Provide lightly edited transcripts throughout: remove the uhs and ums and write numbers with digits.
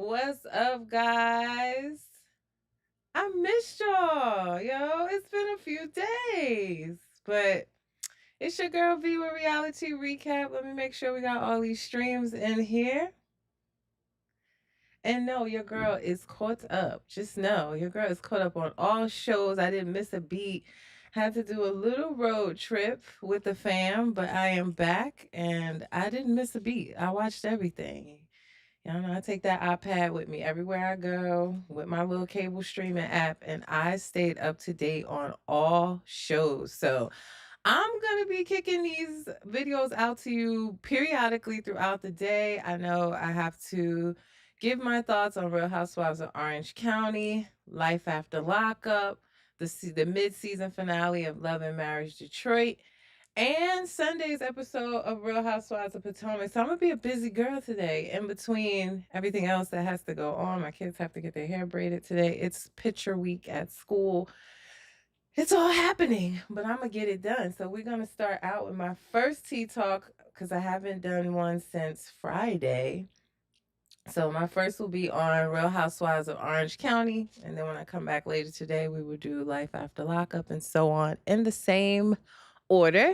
What's up, guys? I missed y'all, yo. It's been a few days, but it's your girl V with Reality Recap. Let me make sure we got all these streams in here. And no, your girl is caught up. Just know your girl is caught up on all shows. I didn't miss a beat. Had to do a little road trip with the fam, but I am back and I didn't miss a beat. I watched everything. Y'all know I take that iPad with me everywhere I go with my little cable streaming app, and I stayed up to date on all shows. So I'm going to be kicking these videos out to you periodically throughout the day. I know I have to give my thoughts on Real Housewives of Orange County, Life After Lockup, the mid-season finale of Love and Marriage Detroit, and Sunday's episode of Real Housewives of Potomac. So I'm gonna be a busy girl today. In between everything else that has to go on, my kids have to get their hair braided today. It's picture week at school. It's all happening, but I'm gonna get it done. So we're gonna start out with my first tea talk because I haven't done one since Friday. So my first will be on Real Housewives of Orange County, and then when I come back later today, we will do Life After Lockup and so on in the same order.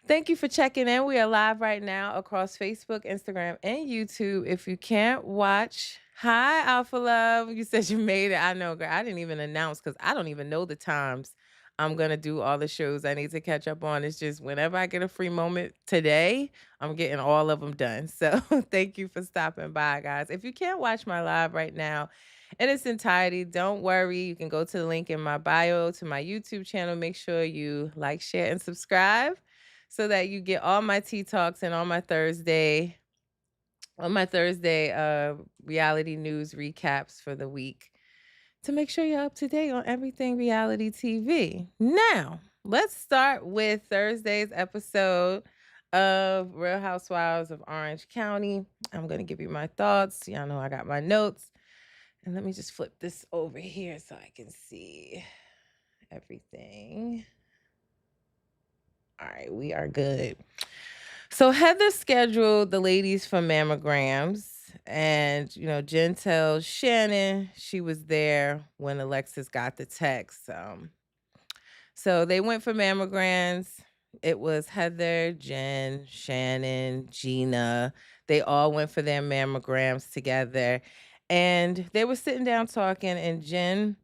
Thank you for checking in. We are live right now across Facebook, Instagram, and YouTube. If you can't watch, hi, Alpha Love. You said you made it. I know, girl. I didn't even announce because I don't even know the times I'm going to do all the shows I need to catch up on. It's just whenever I get a free moment today, I'm getting all of them done. So thank you for stopping by, guys. If you can't watch my live right now in its entirety, don't worry. You can go to the link in my bio to my YouTube channel. Make sure you like, share, and subscribe so that you get all my tea talks and all my Thursday reality news recaps for the week to make sure you're up to date on everything reality TV. Now, let's start with Thursday's episode of Real Housewives of Orange County. I'm going to give you my thoughts. Y'all know I got my notes. And let me just flip this over here so I can see everything. All right, we are good. So Heather scheduled the ladies for mammograms, and Jen tells Shannon she was there when Alexis got the text. So they went for mammograms. It was Heather, Jen, Shannon, Gina. They all went for their mammograms together, and they were sitting down talking. And Jen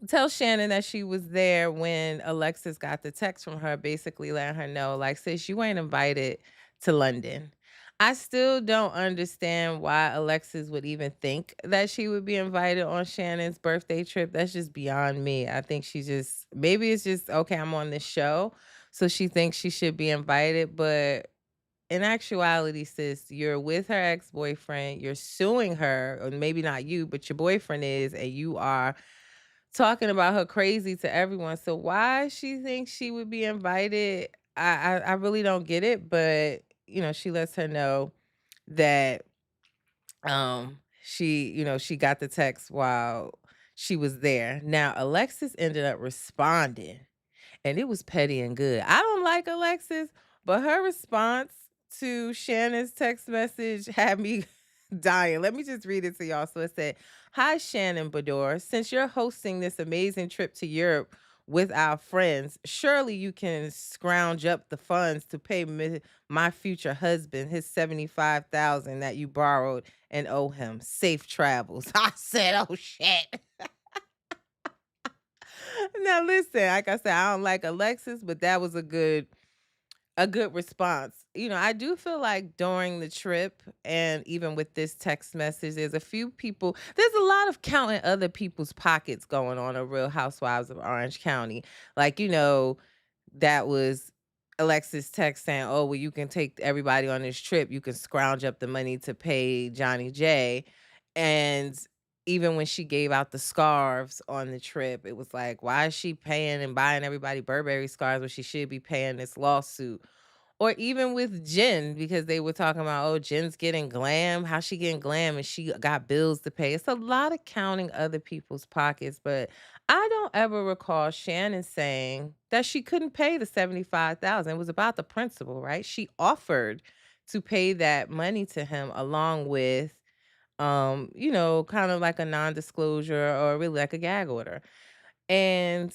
tell Shannon that she was there when Alexis got the text from her, basically letting her know, like, sis, you ain't invited to London. I still don't understand why Alexis would even think that she would be invited on Shannon's birthday trip. That's just beyond me. I think maybe it's just, okay, I'm on this show, so she thinks she should be invited. But in actuality, sis, you're with her ex-boyfriend, you're suing her, or maybe not you, but your boyfriend is, and you are talking about her crazy to everyone. So why she thinks she would be invited, I really don't get it. But she lets her know that she got the text while she was there. Now Alexis ended up responding, and it was petty and good. I don't like Alexis, but her response to Shannon's text message had me dying. Let me just read it to y'all. So it said, "Hi, Shannon Bador. Since you're hosting this amazing trip to Europe with our friends, surely you can scrounge up the funds to pay my future husband his 75,000 that you borrowed and owe him. Safe travels." I said, "Oh shit." Now listen, like I said, I don't like Alexis, but that was a good response. I do feel like during the trip and even with this text message, there's a lot of counting other people's pockets going on at Real Housewives of Orange County. Like, that was Alexis text saying, "Oh, well, you can take everybody on this trip. You can scrounge up the money to pay Johnny J." And even when she gave out the scarves on the trip, it was like, why is she paying and buying everybody Burberry scarves when she should be paying this lawsuit? Or even with Jen, because they were talking about, oh, Jen's getting glam. How she getting glam and she got bills to pay. It's a lot of counting other people's pockets. But I don't ever recall Shannon saying that she couldn't pay the 75,000. It was about the principal, right? She offered to pay that money to him along with kind of like a non-disclosure or really like a gag order. And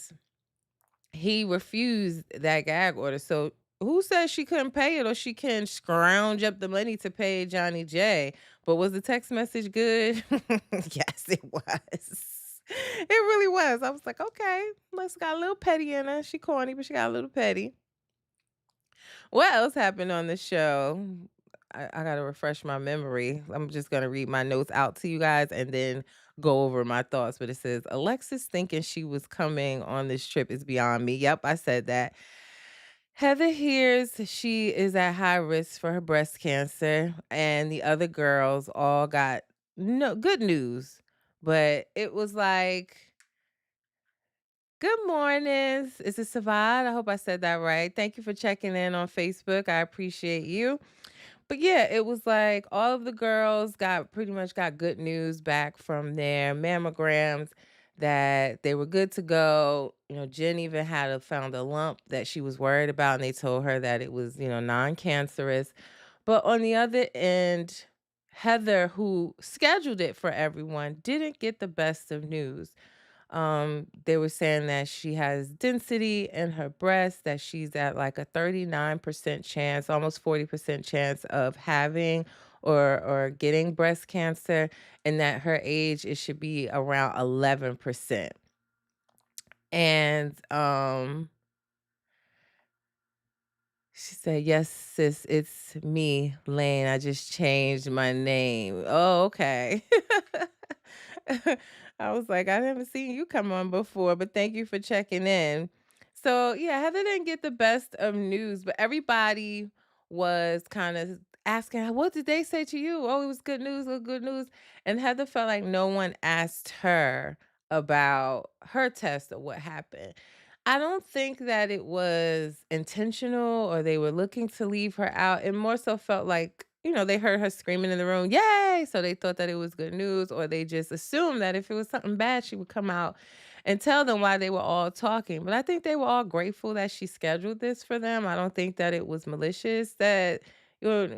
he refused that gag order. So who says she couldn't pay it or she can scrounge up the money to pay Johnny J? But was the text message good? Yes, it was. It really was. I was like, okay, let's got a little petty in her. She corny, but she got a little petty. What else happened on the show? I gotta refresh my memory. I'm just gonna read my notes out to you guys and then go over my thoughts. But it says Alexis thinking she was coming on this trip is beyond me. Yep, I said that. Heather hears she is at high risk for her breast cancer, and the other girls all got no good news. But it was like, good morning. Is it Savad? I hope I said that right. Thank you for checking in on Facebook. I appreciate you. But yeah, it was like all of the girls got pretty much got good news back from their mammograms that they were good to go. Jen even found a lump that she was worried about, and they told her that it was, non-cancerous. But on the other end, Heather, who scheduled it for everyone, didn't get the best of news. They were saying that she has density in her breast, that she's at like a 39% chance, almost 40% chance of having or getting breast cancer, and that her age it should be around 11%. And she said, "Yes, sis, it's me, Lane. I just changed my name." Oh, okay. I was like, I never seen you come on before, but thank you for checking in. So yeah, Heather didn't get the best of news, but everybody was kind of asking, what did they say to you? Oh, it was good news, good news. And Heather felt like no one asked her about her test or what happened. I don't think that it was intentional or they were looking to leave her out. It more so felt like, they heard her screaming in the room, yay! So they thought that it was good news, or they just assumed that if it was something bad, she would come out and tell them why they were all talking. But I think they were all grateful that she scheduled this for them. I don't think that it was malicious, that, or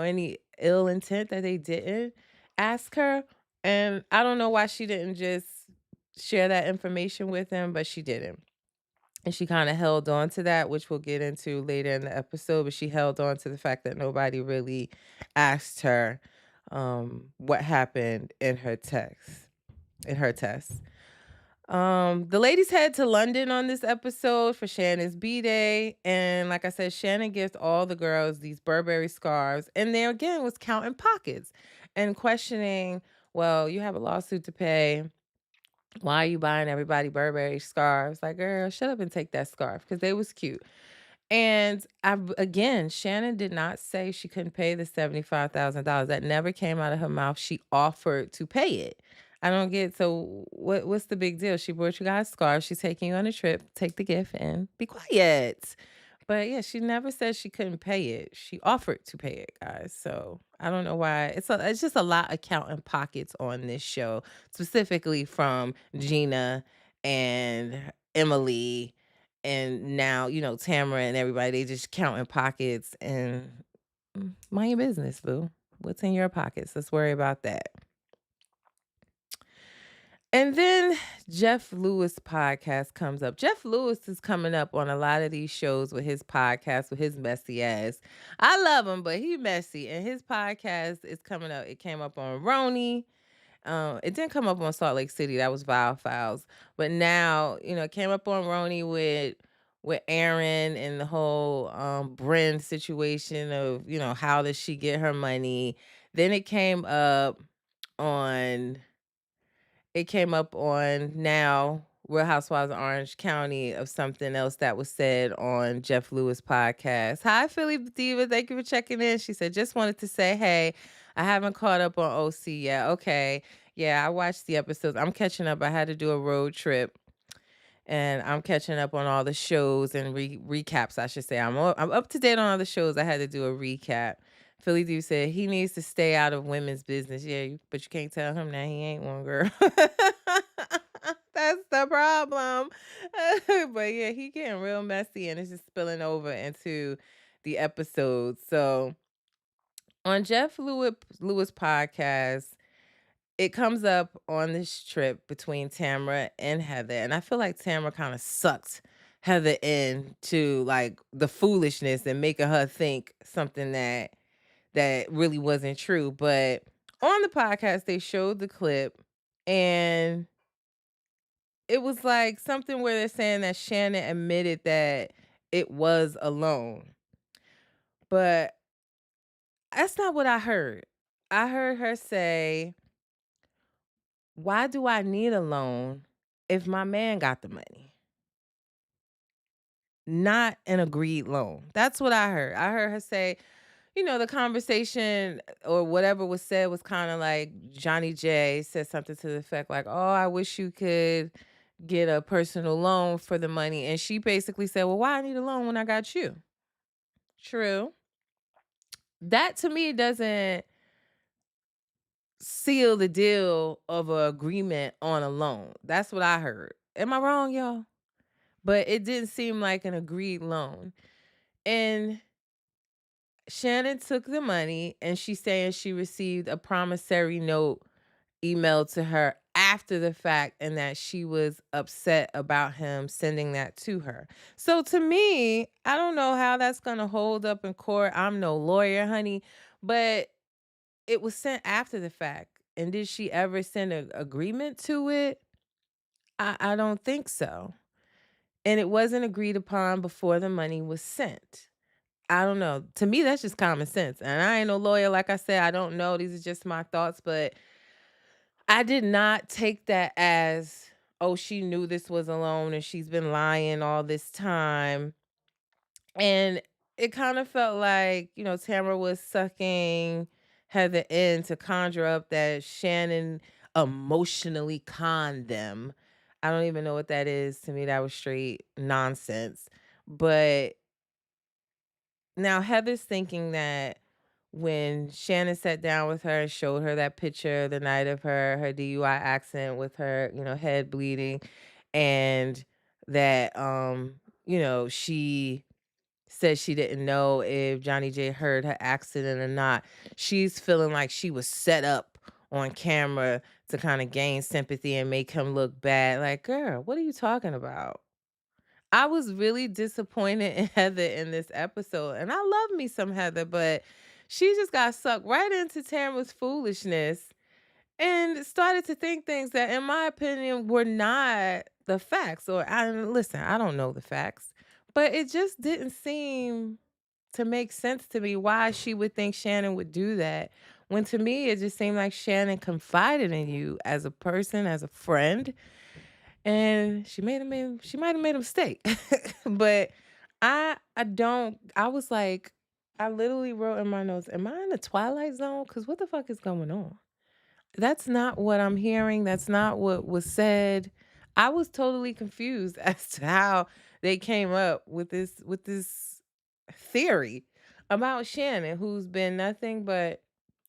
any ill intent that they didn't ask her. And I don't know why she didn't just share that information with them, but she didn't. And she kinda held on to that, which we'll get into later in the episode, but she held on to the fact that nobody really asked her, what happened in her test. The ladies head to London on this episode for Shannon's bday, and like I said, Shannon gives all the girls these Burberry scarves, and there again was counting pockets and questioning, "Well, you have a lawsuit to pay. Why are you buying everybody Burberry scarves?" Like, girl, shut up and take that scarf because they was cute. And again, Shannon did not say she couldn't pay the $75,000. That never came out of her mouth. She offered to pay it. I don't get, so what's the big deal? She brought you guys scarves. She's taking you on a trip. Take the gift and be quiet. But yeah, she never said she couldn't pay it. She offered to pay it, guys. So I don't know why. It's just a lot of counting pockets on this show, specifically from Gina and Emily, and now, Tamara and everybody. They just counting pockets and mind your business, boo. What's in your pockets? Let's worry about that. And then Jeff Lewis podcast comes up. Jeff Lewis is coming up on a lot of these shows with his podcast with his messy ass. I love him, but he messy. And his podcast is coming up. It came up on Roni. It didn't come up on Salt Lake City. That was Vile Files. But now, it came up on Roni with Aaron and the whole Bryn situation of, how does she get her money? Then on it came up on now Real Housewives of Orange County of something else that was said on Jeff Lewis podcast. Hi, Philly Diva. Thank you for checking in. She said, just wanted to say, hey, I haven't caught up on OC yet. Okay. Yeah, I watched the episodes. I'm catching up. I had to do a road trip and I'm catching up on all the shows and recaps, I should say. I'm up to date on all the shows. I had to do a recap. Philly Dude said he needs to stay out of women's business. Yeah, but you can't tell him that he ain't one, girl. That's the problem. But yeah, he getting real messy and it's just spilling over into the episodes. So on Jeff Lewis podcast, it comes up on this trip between Tamra and Heather, and I feel like Tamra kind of sucked Heather into like the foolishness and making her think something that really wasn't true. But on the podcast, they showed the clip, and it was like something where they're saying that Shannon admitted that it was a loan, but that's not what I heard. I heard her say, "Why do I need a loan if my man got the money?" Not an agreed loan. That's what I heard. I heard her say, the conversation or whatever was said was kind of like Johnny J said something to the effect like, "Oh, I wish you could get a personal loan for the money." And she basically said, "Well, why I need a loan when I got you?" True. That to me doesn't seal the deal of a agreement on a loan. That's what I heard. Am I wrong, y'all? But it didn't seem like an agreed loan. And Shannon took the money and she's saying she received a promissory note emailed to her after the fact and that she was upset about him sending that to her. So to me, I don't know how that's going to hold up in court. I'm no lawyer, honey, but it was sent after the fact. And did she ever send an agreement to it? I don't think so. And it wasn't agreed upon before the money was sent. I don't know. To me, that's just common sense. And I ain't no lawyer. Like I said, I don't know. These are just my thoughts. But I did not take that as, oh, she knew this was a loan and she's been lying all this time. And it kind of felt like, Tamara was sucking Heather in to conjure up that Shannon emotionally conned them. I don't even know what that is. To me, that was straight nonsense. But now Heather's thinking that when Shannon sat down with her and showed her that picture the night of her DUI accident with her, head bleeding, and that she said she didn't know if Johnny J heard her accident or not. She's feeling like she was set up on camera to kind of gain sympathy and make him look bad. Like, girl, what are you talking about? I was really disappointed in Heather in this episode, and I love me some Heather, but she just got sucked right into Tamara's foolishness and started to think things that, in my opinion, were not the facts. Or I listen, I don't know the facts, but it just didn't seem to make sense to me why she would think Shannon would do that. When to me, it just seemed like Shannon confided in you as a person, as a friend, and she might have made a mistake. But I was like, I literally wrote in my notes, am I in the twilight zone? Because what the fuck is going on? That's not what I'm hearing. That's not what was said. I was totally confused as to how they came up with this theory about Shannon, who's been nothing but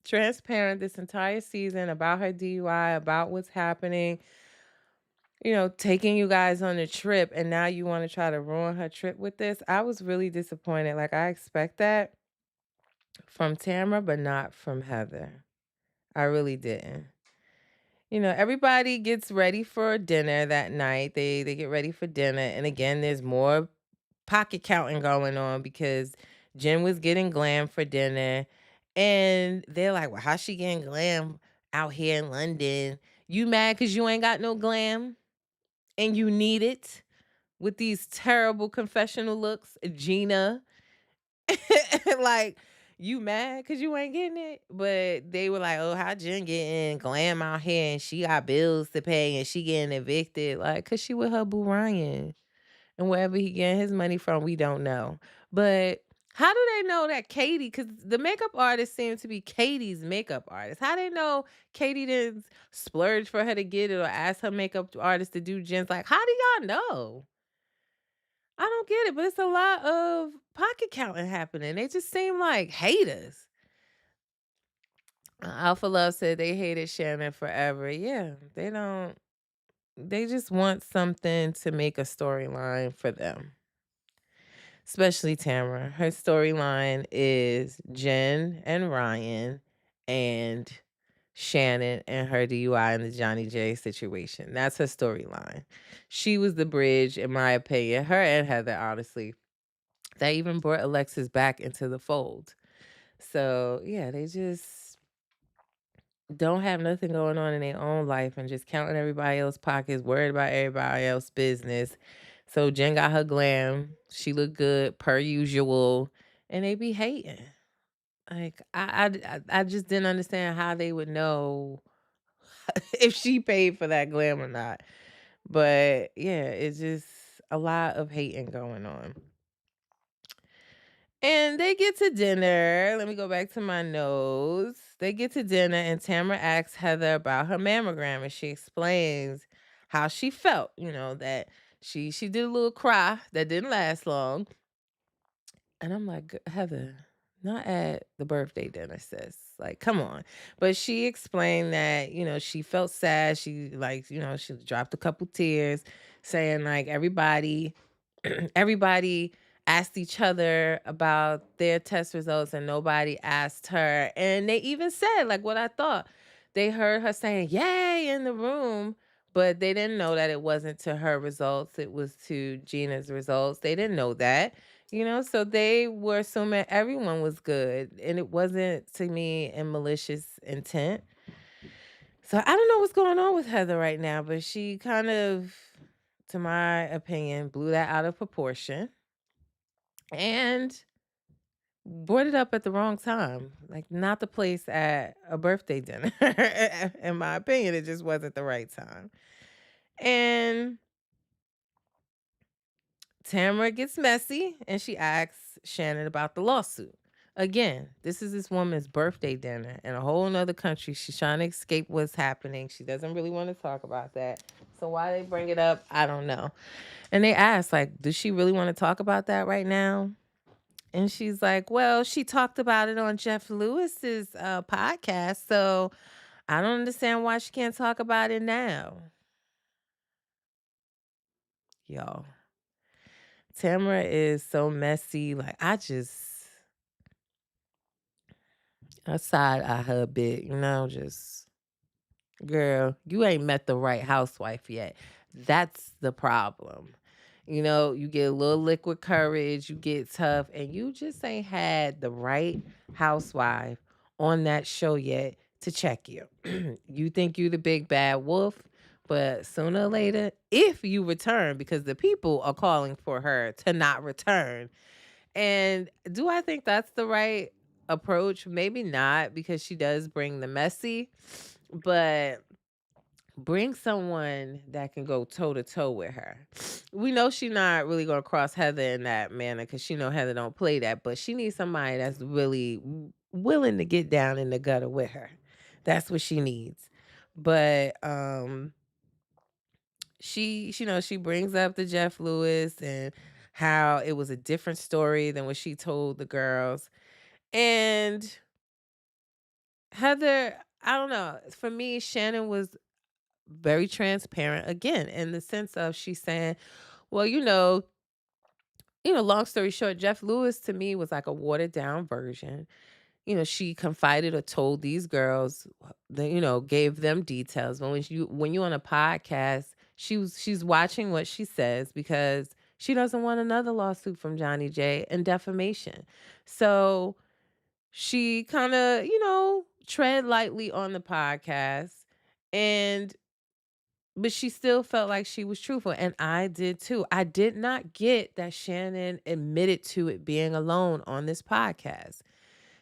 transparent this entire season about her DUI, about what's happening, taking you guys on a trip, and now you want to try to ruin her trip with this. I was really disappointed. Like, I expect that from Tamara, but not from Heather. I really didn't. Everybody gets ready for dinner that night. They get ready for dinner. And again, there's more pocket counting going on because Jen was getting glam for dinner. And they're like, well, how's she getting glam out here in London? You mad because you ain't got no glam and you need it with these terrible confessional looks, Gina? Like, you mad because you ain't getting it? But they were like, oh, how Jen getting glam out here and she got bills to pay and she getting evicted? Like, because she with her boo Ryan. And wherever he getting his money from, we don't know. But how do they know that Katie, because the makeup artist seemed to be Katie's makeup artist. How they know Katie didn't splurge for her to get it or ask her makeup artist to do Jen's? Like, how do y'all know? I don't get it, but it's a lot of pocket counting happening. They just seem like haters. Alpha Love said they hated Shannon forever. Yeah, they don't. They just want something to make a storyline for them. Especially Tamara. Her storyline is Jen and Ryan, and Shannon and her DUI in the Johnny J situation. That's her storyline. She was the bridge, in my opinion, her and Heather, honestly, that even brought Alexis back into the fold. So, yeah, they just don't have nothing going on in their own life and just counting everybody else's pockets, worried about everybody else's business. So Jen got her glam. She looked good per usual. And they be hating. Like I just didn't understand how they would know if she paid for that glam or not. But yeah, it's just a lot of hating going on. And they get to dinner. Let me go back to my notes. They get to dinner, and Tamara asks Heather about her mammogram, and she explains how she felt. That she did a little cry that didn't last long. And I'm like, Heather, not at the birthday dinner, sis. Like, come on. But she explained that, she felt sad. She she dropped a couple tears, saying like everybody asked each other about their test results and nobody asked her. And they even said, like what I thought. They heard her saying, yay, in the room, but they didn't know that it wasn't to her results. It was to Gina's results. They didn't know that. So they were assuming everyone was good, and it wasn't, to me, in malicious intent. So I don't know what's going on with Heather right now, but she kind of, to my opinion, blew that out of proportion and brought it up at the wrong time. Like, not the place at a birthday dinner. In my opinion, it just wasn't the right time. And Tamara gets messy and she asks Shannon about the lawsuit. Again, this is this woman's birthday dinner in a whole nother country. She's trying to escape what's happening. She doesn't really want to talk about that. So why they bring it up, I don't know. And they ask, like, does she really want to talk about that right now? And she's like, well, she talked about it on Jeff Lewis's podcast. So I don't understand why she can't talk about it now. Y'all. Tamara is so messy. Like, I side eye her a bit, just, girl, you ain't met the right housewife yet. That's the problem. You get a little liquid courage, you get tough, and you just ain't had the right housewife on that show yet to check you. You think you the big bad wolf, but sooner or later, if you return, because the people are calling for her to not return. And do I think that's the right approach? Maybe not, because she does bring the messy, but bring someone that can go toe to toe with her. We know she's not really gonna cross Heather in that manner because she know Heather don't play that, but she needs somebody that's really willing to get down in the gutter with her. That's what she needs. But she brings up the Jeff Lewis and how it was a different story than what she told the girls. And Heather, I don't know. For me, Shannon was very transparent again in the sense of she's saying, well, long story short, Jeff Lewis to me was like a watered down version. She confided or told these girls, gave them details. But when you on a podcast, she's watching what she says because she doesn't want another lawsuit from Johnny J and defamation. So she kind of, tread lightly on the podcast, and but she still felt like she was truthful, and I did too. I did not get that Shannon admitted to it being alone on this podcast.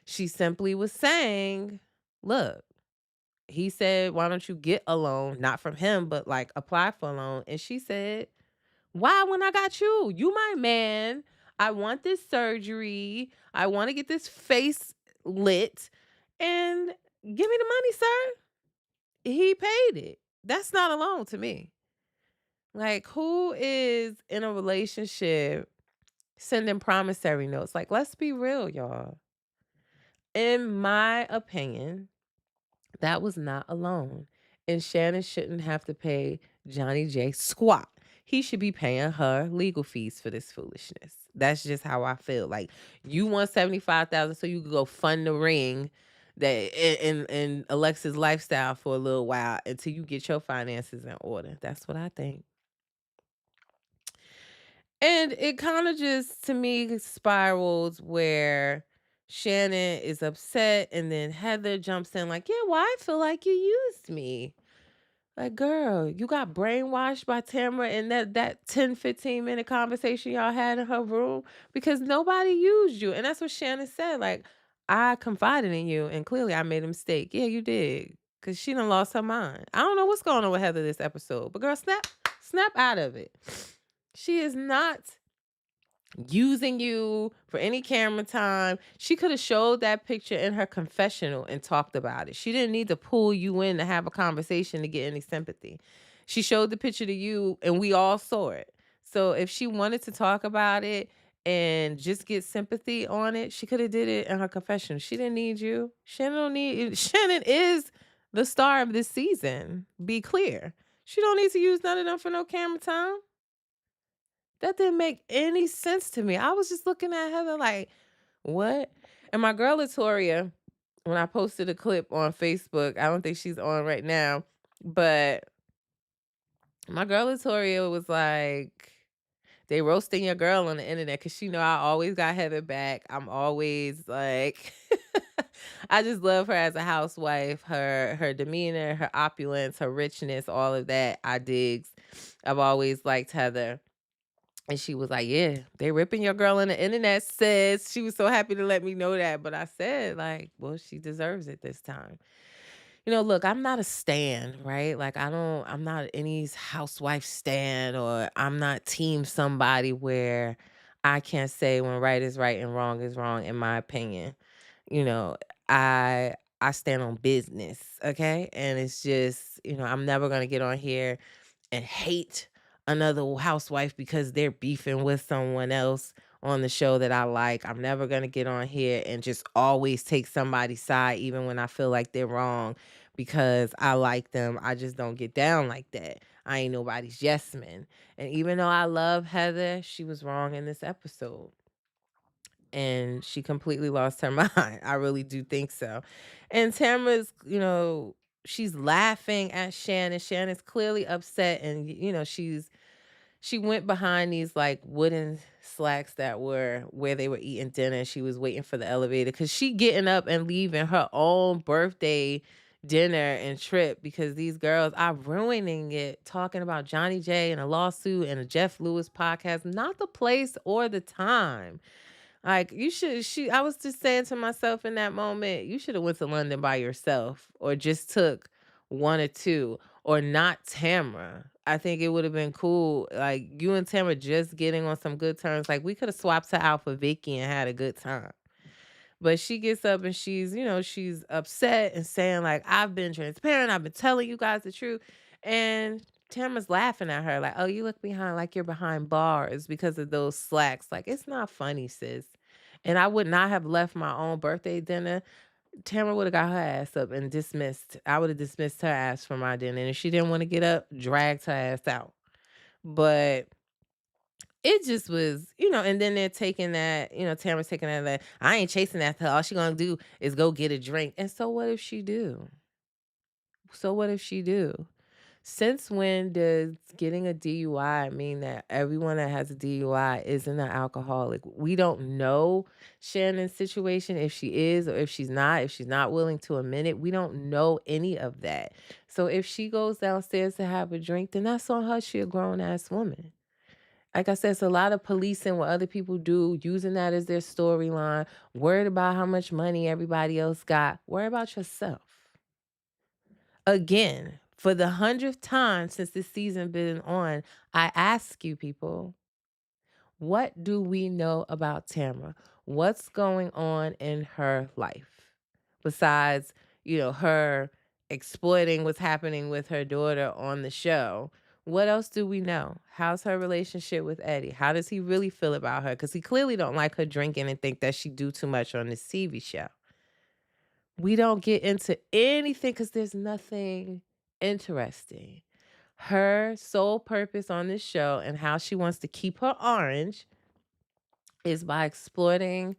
She simply was saying, look, he said, why don't you get a loan? Not from him, but like apply for a loan. And she said, why when I got you? You my man. I want this surgery. I want to get this face lit. And give me the money, sir. He paid it. That's not a loan to me. Like, who is in a relationship sending promissory notes? Like, let's be real, y'all. In my opinion, that was not a loan. And Shannon shouldn't have to pay Johnny J squat. He should be paying her legal fees for this foolishness. That's just how I feel. Like, you want $75,000 so you could go fund the ring that in Alexa's lifestyle for a little while until you get your finances in order. That's what I think. And it kind of just to me spirals where Shannon is upset and then Heather jumps in like, "Yeah, well, I feel like you used me." Like, girl, you got brainwashed by Tamara in that 10-15 minute conversation y'all had in her room because nobody used you. And that's what Shannon said. Like, I confided in you and clearly I made a mistake. Yeah, you did. Cause she done lost her mind. I don't know what's going on with Heather this episode, but girl, snap out of it. She is not using you for any camera time. She could have showed that picture in her confessional and talked about it. She didn't need to pull you in to have a conversation to get any sympathy. She showed the picture to you and we all saw it. So if she wanted to talk about it and just get sympathy on it, she could have did it in her confession. She didn't need you. Shannon don't need Shannon is the star of this season. Be clear. She don't need to use none of them for no camera time. That didn't make any sense to me. I was just looking at Heather like, what? And my girl Latoria, when I posted a clip on Facebook, I don't think she's on right now, but my girl Latoria was like, they roasting your girl on the internet because she know I always got Heather back. I'm always like, I just love her as a housewife. Her demeanor, her opulence, her richness, all of that I digs. I've always liked Heather. And she was like, "Yeah, they ripping your girl on the internet," says. She was so happy to let me know that. But I said, like, well, she deserves it this time. Look, I'm not a stan, right? Like, I'm not any housewife stan, or I'm not team somebody where I can't say when right is right and wrong is wrong, in my opinion. You know, I stand on business, okay? And it's just, I'm never gonna get on here and hate another housewife because they're beefing with someone else on the show that I like. I'm never going to get on here and just always take somebody's side, even when I feel like they're wrong, because I like them. I just don't get down like that. I ain't nobody's yes man. And even though I love Heather, she was wrong in this episode. And she completely lost her mind. I really do think so. And Tamara's, she's laughing at Shannon. Shannon's clearly upset, and she went behind these like wooden slacks that were where they were eating dinner. She was waiting for the elevator because she getting up and leaving her own birthday dinner and trip because these girls are ruining it, talking about Johnny J and a lawsuit and a Jeff Lewis podcast. Not the place or the time. Like, you should I was just saying to myself in that moment, you should have went to London by yourself or just took one or two, or not Tamara. I think it would have been cool. Like, you and Tamara just getting on some good terms. Like, we could have swapped her out for Vicky and had a good time. But she gets up and she's upset and saying, like, I've been transparent. I've been telling you guys the truth. And Tamara's laughing at her, like, oh, you look behind like you're behind bars because of those slacks. Like, it's not funny, sis. And I would not have left my own birthday dinner. Tamara would have got her ass up and dismissed. I would have dismissed her ass from my dinner. And if she didn't want to get up, dragged her ass out. But it just was, and then they're taking that, Tamara's taking that, I ain't chasing after her. All she gonna do is go get a drink. And so what if she do? So what if she do? Since when does getting a DUI mean that everyone that has a DUI isn't an alcoholic? We don't know Shannon's situation, if she is or if she's not willing to admit it. We don't know any of that. So if she goes downstairs to have a drink, then that's on her. She a grown ass woman. Like I said, it's a lot of policing what other people do, using that as their storyline, worried about how much money everybody else got. Worry about yourself. Again, for the 100th time since this season been on, I ask you people, what do we know about Tamara? What's going on in her life? Besides, her exploiting what's happening with her daughter on the show. What else do we know? How's her relationship with Eddie? How does he really feel about her? Because he clearly don't like her drinking and think that she do too much on this TV show. We don't get into anything because there's nothing interesting. Her sole purpose on this show and how she wants to keep her orange is by exploiting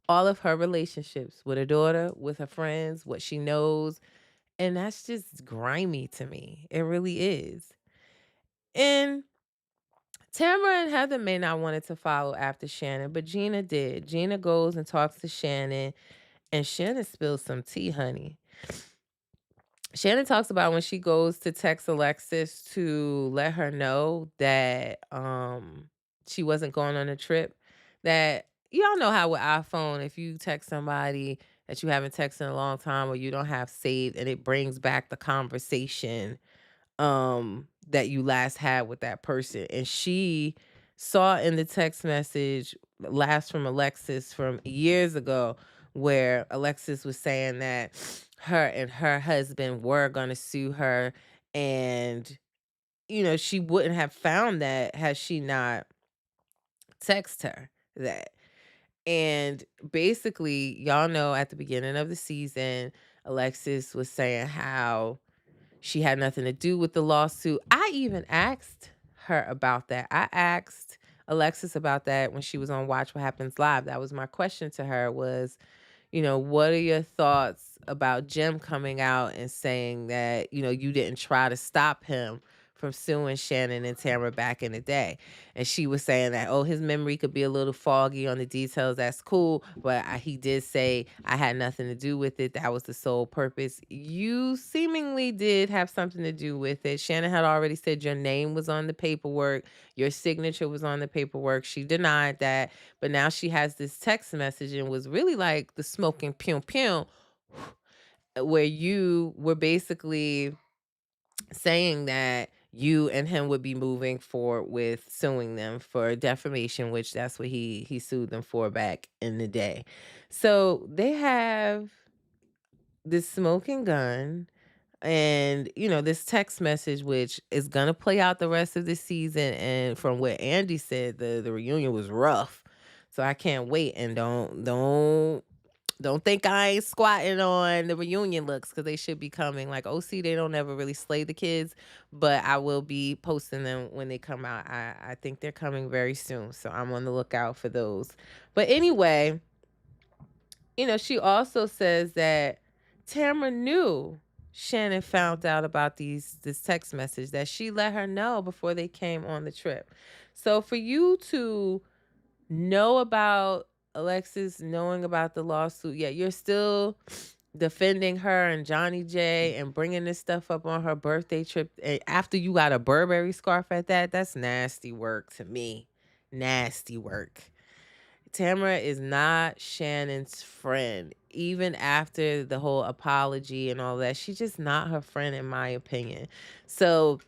all of her relationships with her daughter, with her friends, what she knows. And that's just grimy to me. It really is. And Tamara and Heather may not wanted to follow after Shannon, but Gina did. Gina goes and talks to Shannon, and Shannon spills some tea, honey. Shannon talks about when she goes to text Alexis to let her know that she wasn't going on a trip. That y'all know how with iPhone, if you text somebody that you haven't texted in a long time or you don't have saved, and it brings back the conversation that you last had with that person. And she saw in the text message last from Alexis from years ago, where Alexis was saying that her and her husband were going to sue her, and she wouldn't have found that had she not text her that. And basically, y'all know at the beginning of the season, Alexis was saying how she had nothing to do with the lawsuit. I even asked her about that. I asked Alexis about that when she was on Watch What Happens Live. That was my question to her was, what are your thoughts about Jim coming out and saying that, you didn't try to stop him from suing Shannon and Tamara back in the day? And she was saying that, oh, his memory could be a little foggy on the details. That's cool. But he did say I had nothing to do with it. That was the sole purpose. You seemingly did have something to do with it. Shannon had already said your name was on the paperwork. Your signature was on the paperwork. She denied that. But now she has this text message and was really like the smoking pew pew, where you were basically saying that you and him would be moving forward with suing them for defamation, which that's what he sued them for back in the day. So they have this smoking gun and this text message, which is gonna play out the rest of the season. And from what Andy said, the reunion was rough, so I can't wait. And don't think I ain't squatting on the reunion looks, because they should be coming. Like OC, they don't ever really slay the kids, but I will be posting them when they come out. I think they're coming very soon, so I'm on the lookout for those. But anyway, she also says that Tamara knew Shannon found out about this text message, that she let her know before they came on the trip. So for you to know about Alexis knowing about the lawsuit, yet you're still defending her and Johnny J and bringing this stuff up on her birthday trip, and after you got a Burberry scarf at that, that's nasty work to me. Nasty work. Tamara is not Shannon's friend. Even after the whole apology and all that, she's just not her friend, in my opinion. So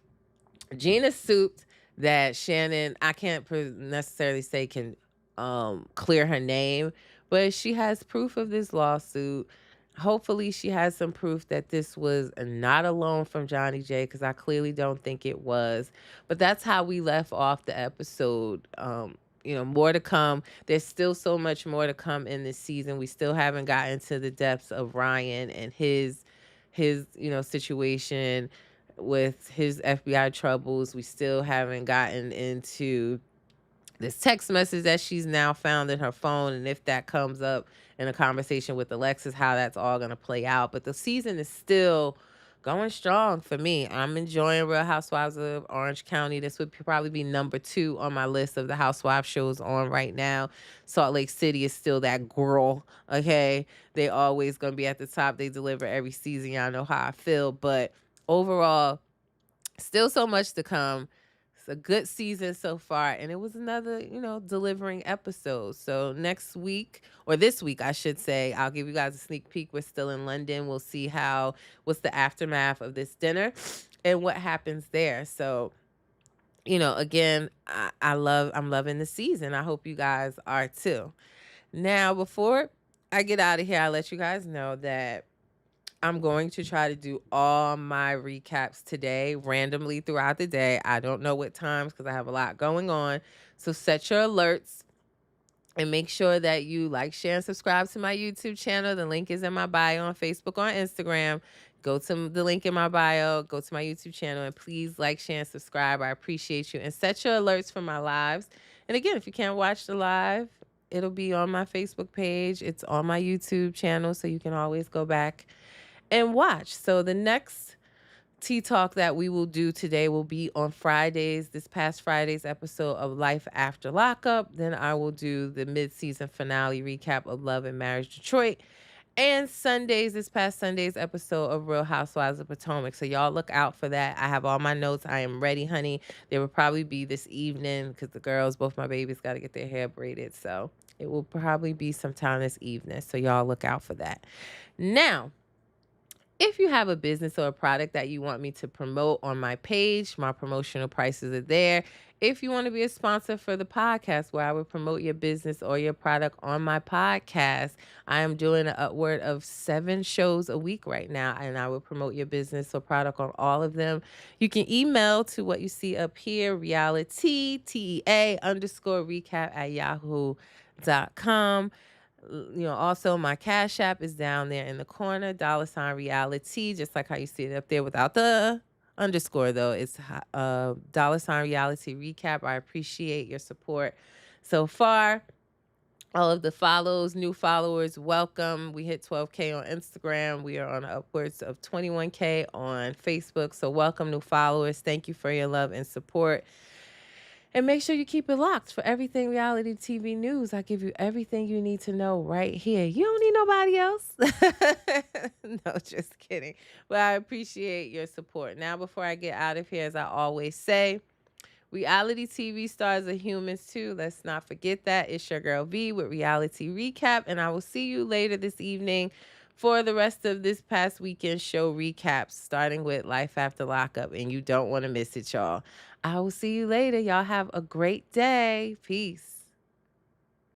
Gina suit that Shannon, I can't necessarily say can clear her name, but she has proof of this lawsuit. Hopefully she has some proof that this was not a loan from Johnny J, because I clearly don't think it was. But that's how we left off the episode. More to come. There's still so much more to come in this season. We still haven't gotten to the depths of Ryan and his situation with his FBI troubles. We still haven't gotten into this text message that she's now found in her phone, and if that comes up in a conversation with Alexis, how that's all going to play out. But the season is still going strong for me. I'm enjoying Real Housewives of Orange County. This would probably be number 2 on my list of the housewife shows on right now. Salt Lake City is still that girl, okay? They always going to be at the top. They deliver every season. Y'all know how I feel. But overall, still so much to come. It's a good season so far, and it was another, delivering episode. So next week, or this week, I should say, I'll give you guys a sneak peek. We're still in London. We'll see what's the aftermath of this dinner and what happens there. So, again, I'm loving the season. I hope you guys are too. Now, before I get out of here, I'll let you guys know that I'm going to try to do all my recaps today randomly throughout the day. I don't know what times because I have a lot going on. So set your alerts and make sure that you like, share, and subscribe to my YouTube channel. The link is in my bio on Facebook or Instagram. Go to the link in my bio, go to my YouTube channel, and please like, share, and subscribe. I appreciate you. And set your alerts for my lives. And again, if you can't watch the live, it'll be on my Facebook page. It's on my YouTube channel, so you can always go back and watch. So the next Tea Talk that we will do today will be on Fridays, this past Friday's episode of Life After Lockup. Then I will do the mid-season finale recap of Love and Marriage Detroit. And Sundays, this past Sunday's episode of Real Housewives of Potomac. So y'all look out for that. I have all my notes. I am ready, honey. They will probably be this evening because the girls, both my babies, got to get their hair braided. So it will probably be sometime this evening. So y'all look out for that. Now, if you have a business or a product that you want me to promote on my page, my promotional prices are there. If you want to be a sponsor for the podcast where I would promote your business or your product on my podcast, I am doing an upward of 7 shows a week right now, and I will promote your business or product on all of them. You can email to what you see up here, reality, TEA _ recap at yahoo.com. Also my Cash App is down there in the corner, $reality, just like how you see it up there without the underscore though. It's $reality recap. I appreciate your support so far. All of the follows, new followers, welcome. We hit 12K on Instagram. We are on upwards of 21K on Facebook. So welcome, new followers. Thank you for your love and support. And make sure you keep it locked for everything reality TV news. I give you everything you need to know right here. You don't need nobody else. No, just kidding. But I appreciate your support. Now, before I get out of here, as I always say, reality TV stars are humans too. Let's not forget that. It's your girl V with Reality Recap. And I will see you later this evening for the rest of this past weekend show recaps, starting with Life After Lockup. And you don't want to miss it, y'all. I will see you later. Y'all have a great day. Peace.